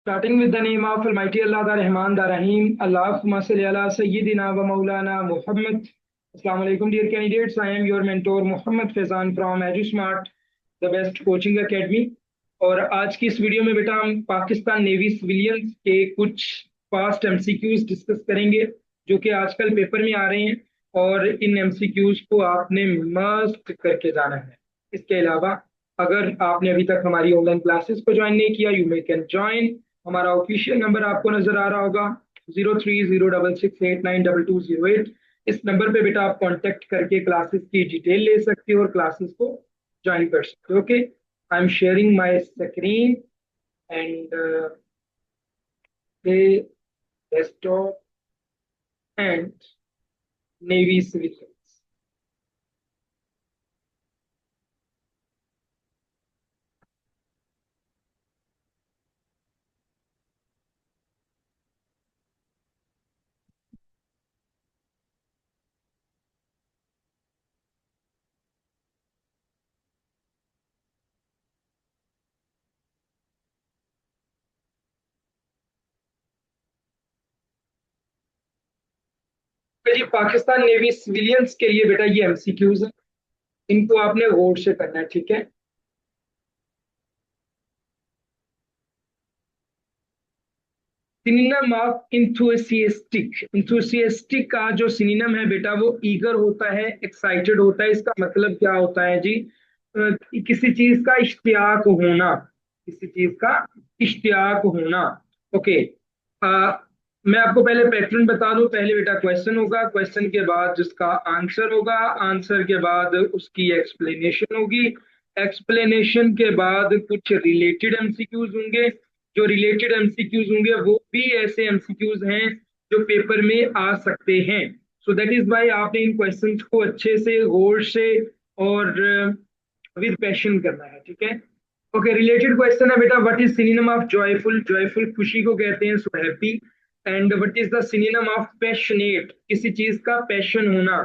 Starting with the name of Almighty Allah, the Rahman, the Rahim. Allahumma salli ala Sayyidina wa Maulana Muhammad. Assalamu alaikum, dear candidates. I am your mentor Muhammad Faizan from EduSmart, the best coaching academy. और आज की इस video में बेटा हम Pakistan navy civilians के कुछ past MCQs discuss करेंगे जो कि आजकल पेपर में आ रहे हैं और इन एमसीक्यूज को आपने मस्ट करके जाना है। इसके अलावा अगर आपने अभी तक हमारी ऑनलाइन क्लासेस को ज्वाइन नहीं किया, यू मे कैन ज्वाइन। हमारा ऑफिशियल नंबर आपको नजर आ रहा होगा 0306689220। इस नंबर पे बेटा आप कांटेक्ट करके क्लासेस की डिटेल ले सकते हो और क्लासेस को ज्वाइन कर सकते हो। Okay, I am sharing my screen and the desktop and Navy civilians. जी पाकिस्तान नेवी सिविलियंस के लिए बेटा ये एमसीक्यूज है, इनको आपने गौर से करना है, ठीक है। सिनोनिम ऑफ इंथुसियास्टिक, इंथुसियास्टिक का जो सिनोनिम है बेटा वो ईगर होता है, एक्साइटेड होता है। इसका मतलब क्या होता है जी? किसी चीज का इश्तियाक होना, किसी चीज का इश्तियाक होना। ओके, मैं आपको पहले पैटर्न बता दूं। पहले बेटा क्वेश्चन होगा, क्वेश्चन के बाद जिसका आंसर होगा, आंसर के बाद उसकी एक्सप्लेनेशन होगी, एक्सप्लेनेशन के बाद कुछ रिलेटेड एमसीक्यूज होंगे। जो रिलेटेड एमसीक्यूज होंगे वो भी ऐसे एमसीक्यूज हैं जो पेपर में आ सकते हैं। सो दैट इज वाई आपने इन क्वेश्चंस को अच्छे से गौर से और विद पैशन करना है, ठीक है। ओके, रिलेटेड क्वेश्चन है बेटा, what is synonym of joyful? Joyful खुशी को कहते हैं, so happy. And what is the synonym of passionate? किसी चीज का पैशन होना,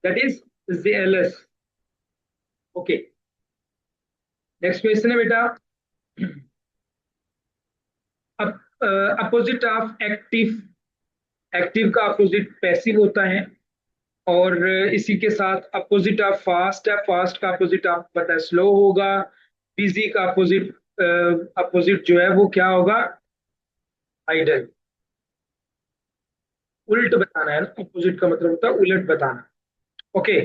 that is jealous. Okay, next question है बेटा, अपोजिट ऑफ एक्टिव। एक्टिव का अपोजिट पैसिव होता है। और इसी के साथ अपोजिट ऑफ फास्ट है, फास्ट का अपोजिट आपको पता है स्लो होगा। बिजी का अपोजिट अपोजिट जो है वो क्या होगा? आइडल। उल्ट बताना है ना, अपोजिट का मतलब होता है उलट बताना। Okay,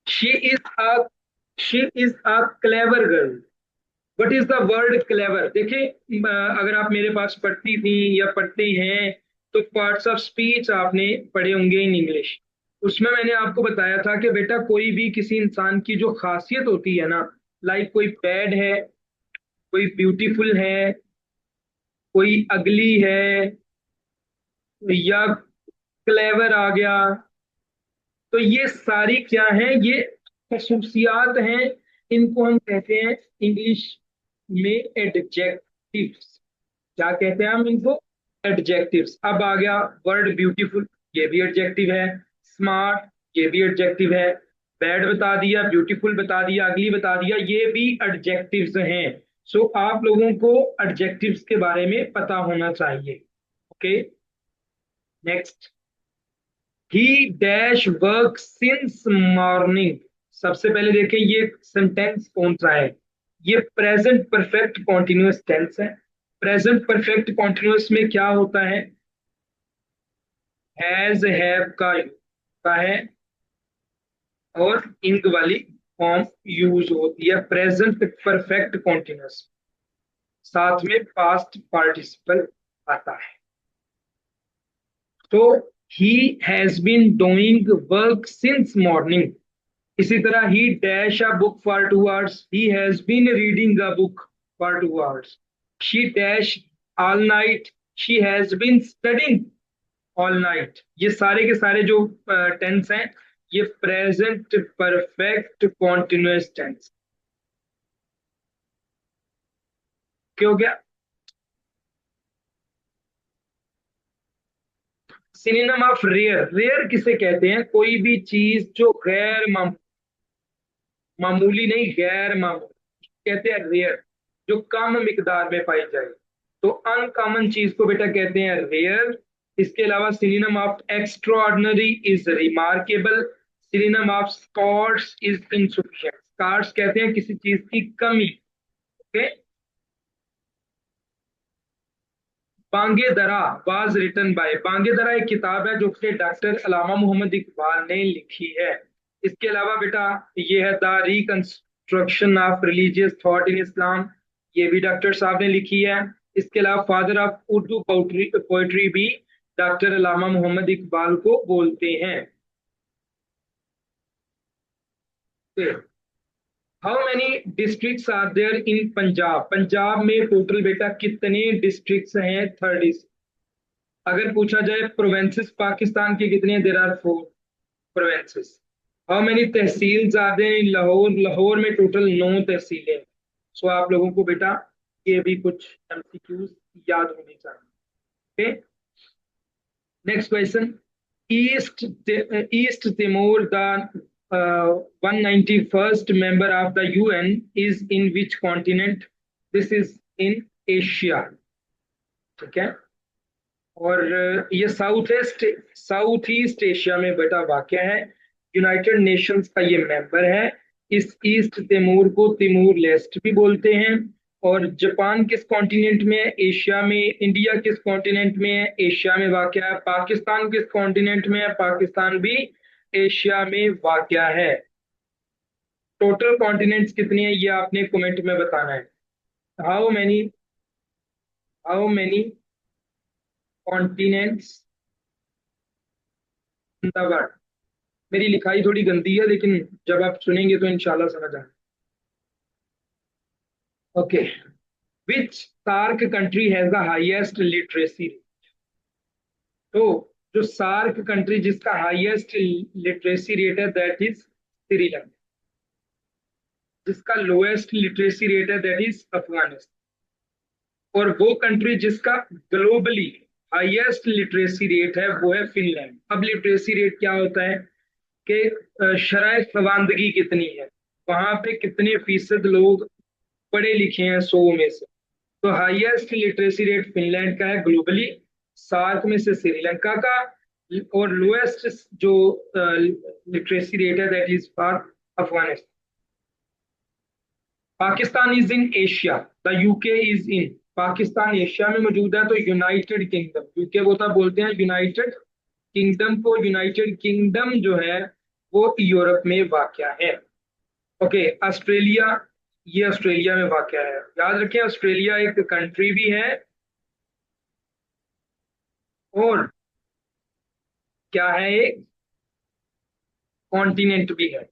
she is a she is a clever girl. What is the word clever? देखिए, अगर आप मेरे पास पढ़ती थी या पढ़ते हैं तो पार्ट्स ऑफ स्पीच आपने पढ़े होंगे इन इंग्लिश। उसमें मैंने आपको बताया था कि बेटा कोई भी किसी इंसान की जो खासियत होती है ना, लाइक कोई बैड है, कोई ब्यूटीफुल है, कोई अगली है, या क्लेवर आ गया, तो ये सारी क्या है? ये खसूसियात हैं। इनको हम कहते हैं इंग्लिश में एडजेक्टिव्स। क्या कहते हैं हम इनको? एडजेक्टिव्स। अब आ गया वर्ड ब्यूटीफुल, ये भी एडजेक्टिव है। स्मार्ट, ये भी एडजेक्टिव है। बैड बता दिया, ब्यूटीफुल बता दिया, अगली बता दिया, ये भी एडजेक्टिव्स हैं। सो आप लोगों को एडजेक्टिव्स के बारे में पता होना चाहिए। ओके, नेक्स्ट, ही डैश वर्क सिंस मॉर्निंग। सबसे पहले देखें ये सेंटेंस कौन सा है। ये प्रेजेंट परफेक्ट कॉन्टिन्यूअस टेंस है। प्रेजेंट परफेक्ट कॉन्टिन्यूअस में क्या होता है? हैज, हैव का है और इंग वाली फॉर्म यूज होती है प्रेजेंट परफेक्ट कॉन्टिन्यूअस। साथ में पास्ट पार्टिसिपल आता है। तो he has been doing work since morning. इसी तरह he dash a book for 2 hours, he has been reading a book for 2 hours। She dash all night, she has been studying all night. ये सारे के सारे जो tense हैं ये present perfect continuous tense. क्या हो गया? सिनोनिम ऑफ रेयर, रेयर किसे कहते हैं? कोई भी चीज जो गैर मामूली नहीं, गैर मामूली कहते हैं रेयर, जो कम मिकदार में पाई जाए। तो अनकॉमन चीज को बेटा कहते हैं रेयर। इसके अलावा synonym of extraordinary is remarkable, synonym of scarce is insufficient. Scarce कहते हैं किसी चीज की कमी। ओके। बांगे दरा वाज रिटन बाय, बांगे दरा एक किताब है जो कि डॉक्टर अलामा मोहम्मद इकबाल ने लिखी है। इसके अलावा बेटा ये है the reconstruction of religious thought in Islam, ये भी डॉक्टर साहब ने लिखी है। इसके अलावा father of Urdu poetry poetry भी डॉक्टर अलामा मोहम्मद इकबाल को बोलते हैं। How many districts are there in Punjab, Punjab में टोटल बेटा कितने डिस्ट्रिक्ट्स हैं? 30। अगर पूछा जाए प्रोवेंसेस पाकिस्तान के कितने, there are 4 provinces. How many tehsils are there in Lahore, Lahore में टोटल 9 तहसीलें। सो आप लोगों को बेटा ये भी कुछ एमसीक्यूज याद होने चाहिए। Okay, next question. East east Timor the 191st member of the UN is in which continent? This is in Asia। ठीक है। और ये साउथ ईस्ट एशिया में बेटा वाक़या है। यूनाइटेड नेशंस का ये मेंबर है। इस ईस्ट तिमोर को तिमोर लेस्ट भी बोलते हैं। और जापान किस कॉन्टिनेंट में है? एशिया में। इंडिया किस कॉन्टिनेंट में है? एशिया में वाक़या है। पाकिस्तान किस कॉन्टिनेंट में है? पाकिस्तान भी एशिया में वाक़या है। टोटल कॉन्टिनेंट्स कितने हैं ये आपने कमेंट में बताना है। How many continents in the world. मेरी लिखाई थोड़ी गंदी है लेकिन जब आप सुनेंगे तो इंशाल्लाह समझ आए। Okay, which SAARC country has the highest literacy rate? तो जो सार्क कंट्री जिसका हाईएस्ट लिटरेसी रेट है दैट इज श्रीलंका। जिसका लोएस्ट लिटरेसी रेट है दैट इज अफगानिस्तान। और वो कंट्री जिसका ग्लोबली हाईएस्ट लिटरेसी रेट है वो है फिनलैंड। अब लिटरेसी रेट क्या होता है कि शराय खवानदगी कितनी है, वहां पे कितने फीसद लोग पढ़े लिखे हैं 100 में से। तो हाईएस्ट लिटरेसी रेट फिनलैंड का है ग्लोबली, सार्क में से श्रीलंका का। और लोएस्ट जो लिटरेसी रेट है that is for Afghanistan. Pakistan is in Asia, the UK is in. Pakistan Asia में मौजूद है तो यूनाइटेड किंगडम, यूके वो तब बोलते हैं यूनाइटेड किंगडम को। यूनाइटेड किंगडम जो है वो यूरोप में वाक़या है। ओके, ऑस्ट्रेलिया, ये ऑस्ट्रेलिया में वाक़या है। याद रखें ऑस्ट्रेलिया एक कंट्री भी है और क्या है, एक कॉन्टिनेंट भी है।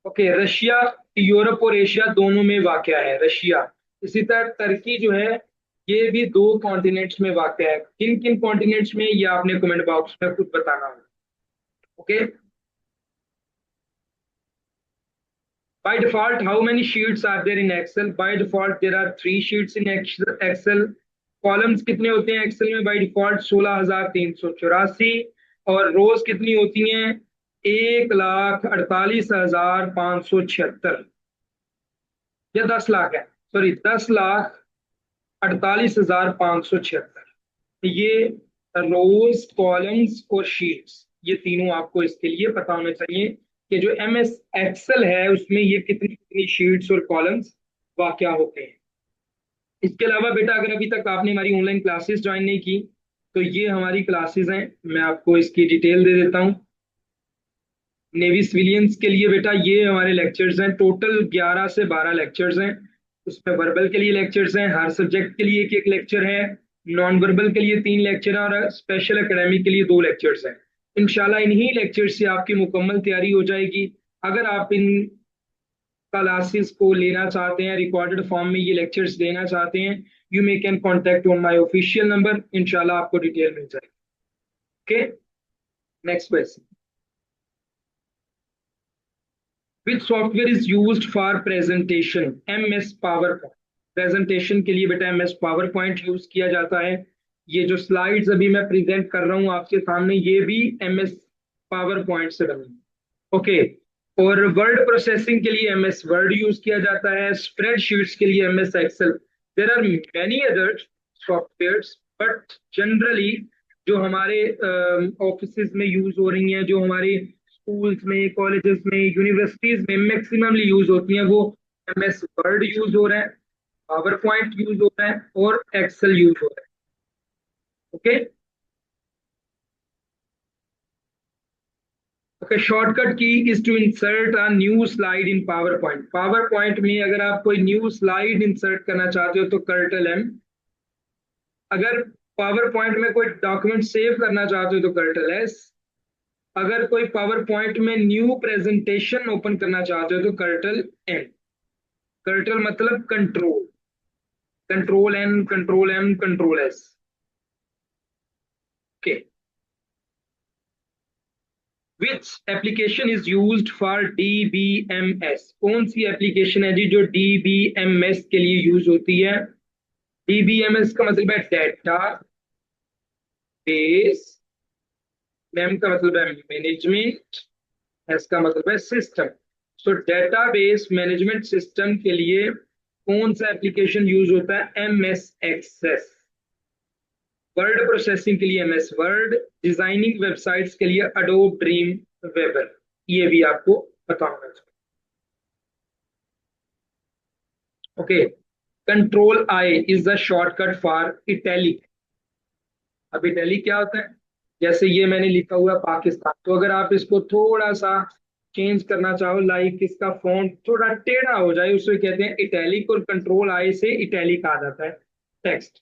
ओके, रशिया यूरोप और एशिया दोनों में वाक़या है रशिया। इसी तरह टर्की जो है ये भी 2 कॉन्टिनेंट्स में वाक़या है। किन किन कॉन्टिनेंट्स में ये आपने कमेंट बॉक्स में खुद बताना होगा। Okay, by default how many sheets are there in excel? By default there are 3 sheets in excel। Columns कितने होते हैं एक्सेल में? By default 16,384। और रोज कितनी होती हैं? 1,48,576 या 10 लाख है, सॉरी 10,48,576। ये रोज, कॉलम्स और शीट्स, ये तीनों आपको इसके लिए पता होने चाहिए कि जो एम एस एक्सेल है उसमें ये कितनी कितनी शीट्स और कॉलम्स वाक़या होते हैं। इसके अलावा बेटा अगर अभी तक आपने हमारी ऑनलाइन क्लासेस ज्वाइन नहीं की तो ये हमारी क्लासेस हैं, मैं आपको इसकी डिटेल दे देता हूँ। नेवी सिविलियंस के लिए बेटा ये हमारे लेक्चर्स हैं, टोटल 11 से 12 लेक्चर्स हैं। उसमें वर्बल के लिए लेक्चर्स हैं, हर सब्जेक्ट के लिए एक एक लेक्चर है। नॉन वर्बल के लिए 3 लेक्चर हैं और स्पेशल एकेडमिक के लिए 2 लेक्चर्स हैं। इंशाल्लाह इन्हीं लेक्चर्स से आपकी मुकम्मल तैयारी हो जाएगी। अगर आप इन क्लासेस को लेना चाहते हैं, रिकॉर्डेड फॉर्म में ये लेक्चर्स लेना चाहते हैं, you may can contact on my official number, इंशाल्लाह आपको डिटेल मिल जाएगी। Okay, next question. Which software is used for presentation? MS power point. Presentation के लिए बेटा MS पावर पॉइंट यूज किया जाता है। ये जो स्लाइड्स अभी मैं प्रेजेंट कर रहा हूं आपके सामने ये भी MS पावर पॉइंट से बनी। ओके, और वर्ड प्रोसेसिंग के लिए MS वर्ड यूज किया जाता है। स्प्रेडशीट्स के लिए MS Excel. There are many other softwares, but generally जो हमारे ऑफिस में यूज हो रही हैं, जो हमारे स्कूल्स में, कॉलेजेस में, यूनिवर्सिटीज में मैक्सिममली यूज होती हैं, वो MS वर्ड यूज हो रहा है, पावर पॉइंट यूज हो रहा है, और एक्सेल यूज हो रहा है। Okay. Okay, shortcut key is to insert a new slide in PowerPoint. PowerPoint में अगर आप कोई न्यू स्लाइड इंसर्ट करना चाहते हो तो कर्टल M। अगर पावर पॉइंट में कोई डॉक्यूमेंट सेव करना चाहते हो तो कर्टल S। अगर कोई पावर पॉइंट में न्यू प्रेजेंटेशन ओपन करना चाहते हो तो कर्टल M। कर्टल मतलब control, control N, control M, control S। Okay. Which application is used for DBMS? कौन सी एप्लीकेशन है जी जो DBMS के लिए यूज होती है? DBMS का मतलब है डेटा बेस, M का मतलब है मैनेजमेंट, S का मतलब है सिस्टम। सो डेटाबेस मैनेजमेंट सिस्टम के लिए कौन सा एप्लीकेशन यूज होता है? MS access. वर्ड प्रोसेसिंग के लिए MS वर्ड, डिजाइनिंग वेबसाइट्स के लिए अडोब ड्रीम वेबर। ये भी आपको पता होना चाहिए। Okay. Control I is the shortcut for italic. अब इटैलिक क्या होता है? जैसे ये मैंने लिखा हुआ है पाकिस्तान, तो अगर आप इसको थोड़ा सा चेंज करना चाहो, लाइक इसका फॉन्ट थोड़ा टेढ़ा हो जाए, उसे कहते हैं इटैलिक, और कंट्रोल I से इटैलिक आ जाता है टेक्स्ट।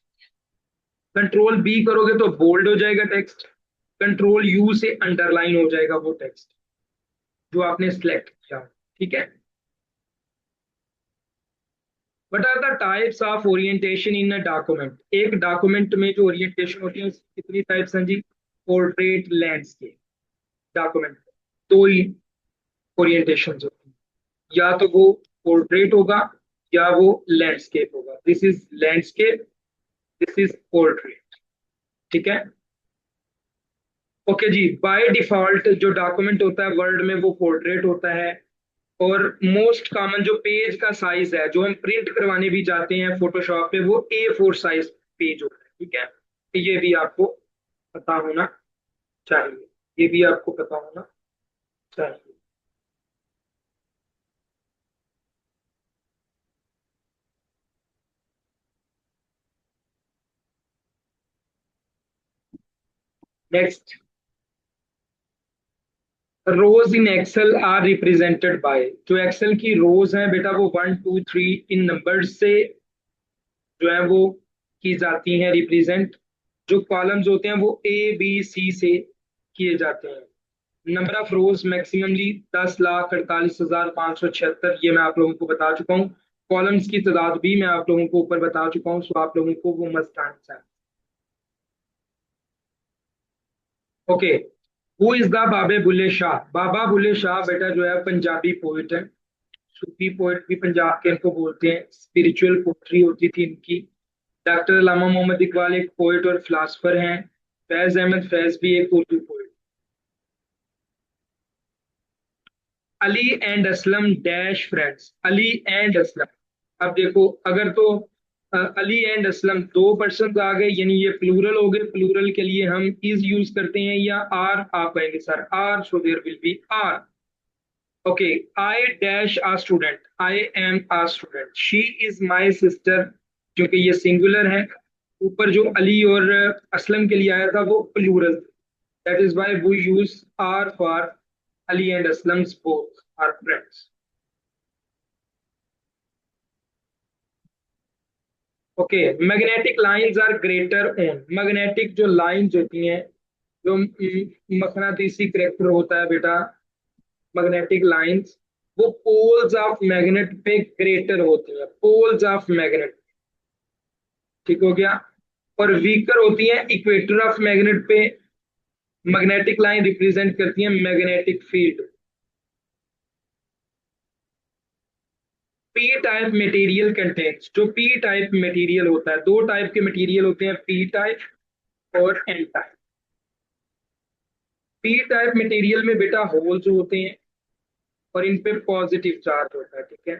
कंट्रोल B करोगे तो बोल्ड हो जाएगा टेक्स्ट। कंट्रोल U से अंडरलाइन हो जाएगा वो टेक्स्ट जो आपने सिलेक्ट किया। ठीक है। What are the types of orientation in a document? एक डॉक्यूमेंट में जो ओरिएंटेशन होती है उसकी कितनी टाइप्स हैं जी? Portrait, landscape. डॉक्यूमेंट दो ही ओरिएंटेशन होती है, या तो वो पोर्ट्रेट होगा या वो लैंडस्केप होगा। This is landscape, this is portrait. ठीक है। ओके जी, बाय डिफॉल्ट जो डॉक्यूमेंट होता है वर्ड में वो पोर्ट्रेट होता है। और मोस्ट कॉमन जो पेज का साइज है, जो हम प्रिंट करवाने भी जाते हैं फोटोशॉप पे, वो A4 साइज पेज होता है। ठीक है। ये भी आपको पता होना चाहिए, ये भी आपको पता होना चाहिए। Next, rows in Excel are represented by. जो एक्सेल की रोज हैं बेटा वो 1 2 3 इन नंबर से जो है वो की जाती हैं रिप्रेजेंट। जो कॉलम्स होते हैं वो A B C से किए जाते हैं। नंबर ऑफ रोज मैक्सिममली 10,48,576, ये मैं आप लोगों को बता चुका हूँ। कॉलम्स की तादाद भी मैं आप लोगों को ऊपर बता चुका हूँ, सो आप लोगों को वो must answer. Okay. Who is the बाबे बुल्ले शाह? बाबा बुल्ले शाह बेटा जो है पंजाबी पोइट है, सूफी पोइट भी पंजाब के इनको बोलते हैं। स्पिरिचुअल पोइट्री होती थी इनकी। डॉक्टर अल्लामा मोहम्मद इकबाल एक पोइट और फिलासफर हैं। फैज अहमद फैज भी एक Urdu poet. Ali and Aslam dash friends. Ali and Aslam, अब देखो अगर तो अली एंड असलम दो पर्सन आ गए, यानी ये प्लूरल हो गए। प्लूरल के लिए हम इज यूज करते हैं या आर, आप कहेंगे sir R, so there will be R. Okay. I dash a student, I am a student. She is my sister, क्योंकि ये सिंगुलर है। ऊपर जो अली और असलम के लिए आया था वो plural, that is why we use are for Ali and Aslam's both are friends. ओके। Magnetic lines are greater on. Magnetic जो लाइंस होती हैं, जो मकनातीसी करेक्टर होता है बेटा, मैग्नेटिक लाइंस, वो पोल्स ऑफ मैग्नेट पे ग्रेटर होती हैं। पोल्स ऑफ मैग्नेट, ठीक हो गया। और वीकर होती हैं इक्वेटर ऑफ मैग्नेट पे। मैग्नेटिक लाइन रिप्रेजेंट करती है magnetic field. P type material contents, जो पी टाइप मटेरियल होता है, दो टाइप के मटेरियल होते हैं, पी टाइप और N type. P type material में बेटा होल्स होते हैं और इन पे पॉजिटिव चार्ज होता है। ठीक है।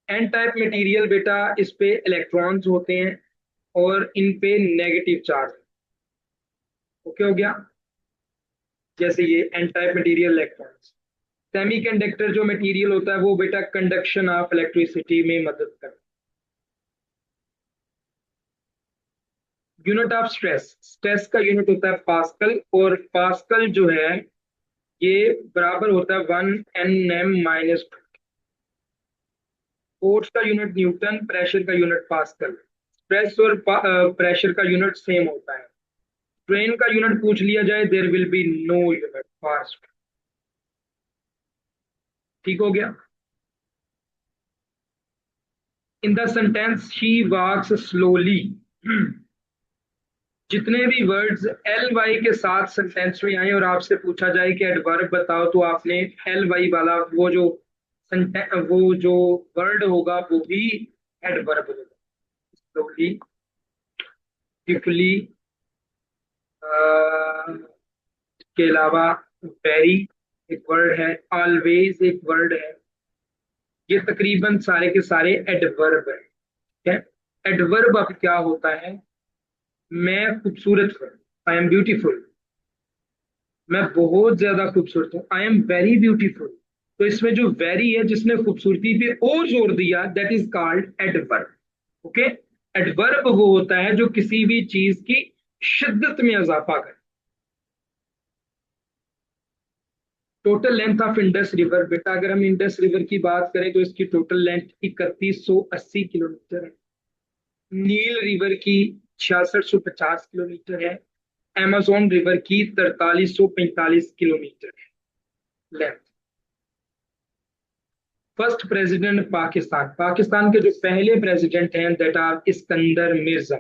एन टाइप मटेरियल बेटा, इस पे इलेक्ट्रॉन्स होते हैं और इन पे नेगेटिव चार्ज। ओके हो गया। जैसे ये N type material electrons. Semiconductor जो मटेरियल होता है वो बेटा कंडक्शन ऑफ इलेक्ट्रिसिटी में मदद करता है। यूनिट ऑफ स्ट्रेस, स्ट्रेस का यूनिट होता है पास्कल, और पास्कल जो है ये बराबर होता है 1 Nm-। फोर्स का यूनिट न्यूटन, प्रेशर का यूनिट पास्कल। स्ट्रेस और प्रेशर का यूनिट सेम होता है। ट्रेन का यूनिट पूछ लिया जाए, there will be no unit for. ठीक हो गया। In the sentence she walks slowly, जितने भी वर्ड्स एल वाई के साथ सेंटेंस में आए और आपसे पूछा जाए कि एडवर्ब बताओ, तो आपने एल वाई वाला वो जो वर्ड होगा वो भी एडवर्ब होगा। स्लोली, ब्यूटिफुली, के अलावा वेरी एक वर्ड है, ऑलवेज एक वर्ड है। ये तकरीबन सारे के सारे एडवर्ब है। ठीक है। एडवर्ब अब क्या होता है? मैं खूबसूरत हूँ, आई एम ब्यूटीफुल। मैं बहुत ज्यादा खूबसूरत हूँ, आई एम वेरी ब्यूटीफुल। तो इसमें जो वेरी है, जिसने खूबसूरती पे और जोर दिया, that is called adverb. Okay. Adverb वो होता है जो किसी भी चीज की शिद्दत में इजाफा करे। Total length of Indus river बेटा, अगर हम इंडस रिवर की बात करें तो इसकी टोटल लेंथ 3180 किलोमीटर है। नील रिवर की 6650 किलोमीटर है। amazon रिवर की 4345 किलोमीटर है length. First president Pakistan, Pakistan के जो पहले प्रेसिडेंट हैं that are Iskander Mirza.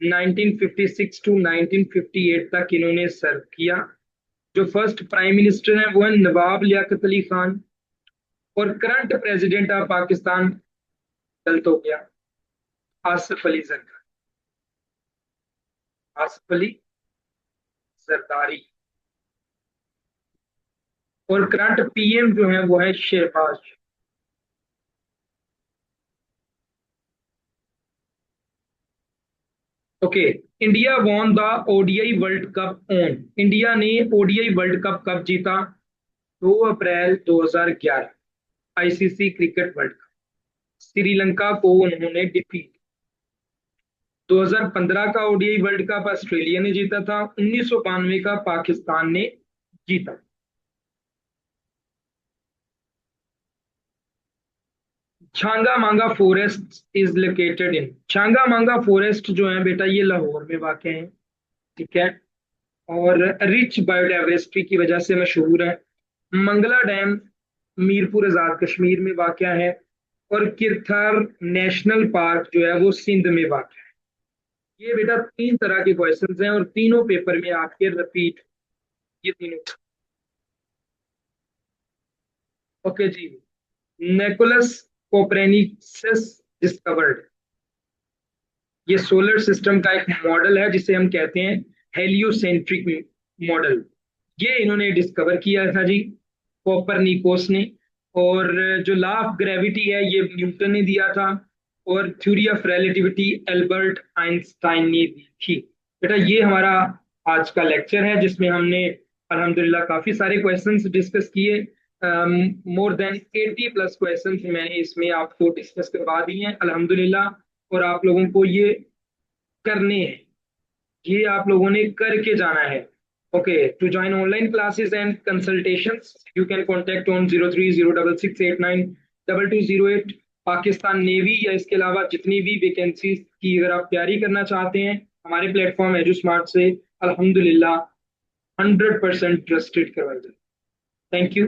1956 to 1958 तक इन्होंने सर्व किया। जो फर्स्ट प्राइम मिनिस्टर हैं वो है नवाब लियाकत अली खान। और करंट प्रेसिडेंट ऑफ पाकिस्तान गलत हो गया, आसिफ अली जरदारी। आसिफ अली जरदारी। और करंट पीएम जो है वो है Shahbaz. Okay. India won the ODI World Cup on, India ने ओडीआई वर्ल्ड कप कब जीता? 2 April 2011, ICC cricket World Cup. Sri Lanka को उन्होंने डिफीट। 2015 का ओडीआई वर्ल्ड कप ऑस्ट्रेलिया ने जीता था, 1992 का पाकिस्तान ने जीता। छांगा मांगा forest is located in, Changa मांगा फॉरेस्ट जो है बेटा ये लाहौर में वाक़ है। ठीक है। और रिच बायोडाइवर्सिटी की वजह से मशहूर है। मंगला डैम मीरपुर आजाद कश्मीर में वाक़ है। और किरथर नेशनल पार्क जो है वो सिंध में वाक़ है। ये बेटा 3 तरह के क्वेश्चंस हैं और तीनों पेपर में आपके रिपीट, ये तीनों। ओके जी। नेकुलस कोपरनिकस डिस्कवर्ड, ये सोलर सिस्टम का एक मॉडल है जिसे हम कहते हैं हेलियोसेंट्रिक मॉडल। ये इन्होंने डिस्कवर किया था जी, कोपरनिकोस ने। और जो लॉ ऑफ ग्रेविटी है ये न्यूटन ने दिया था। और theory of relativity Albert Einstein ने दी थी। बेटा ये हमारा आज का लेक्चर है जिसमें हमने अल्हम्दुलिल्लाह काफी सारे क्वेश्चंस डिस्कस किए। मोर देन 80 प्लस क्वेश्चंस मैंने इसमें आपको डिस्कस करवा दिए हैं अल्हम्दुलिल्लाह। और आप लोगों को ये करने हैं, ये आप लोगों ने करके जाना है। Okay. To join online classes and consultations you can contact on 030668922208। Pakistan navy या इसके अलावा जितनी भी वैकेंसीज की अगर आप तैयारी करना चाहते हैं, हमारे प्लेटफॉर्म एजू स्मार्ट से अल्हम्दुलिल्लाह 100% ट्रस्टेड करवाई जाए। Thank you.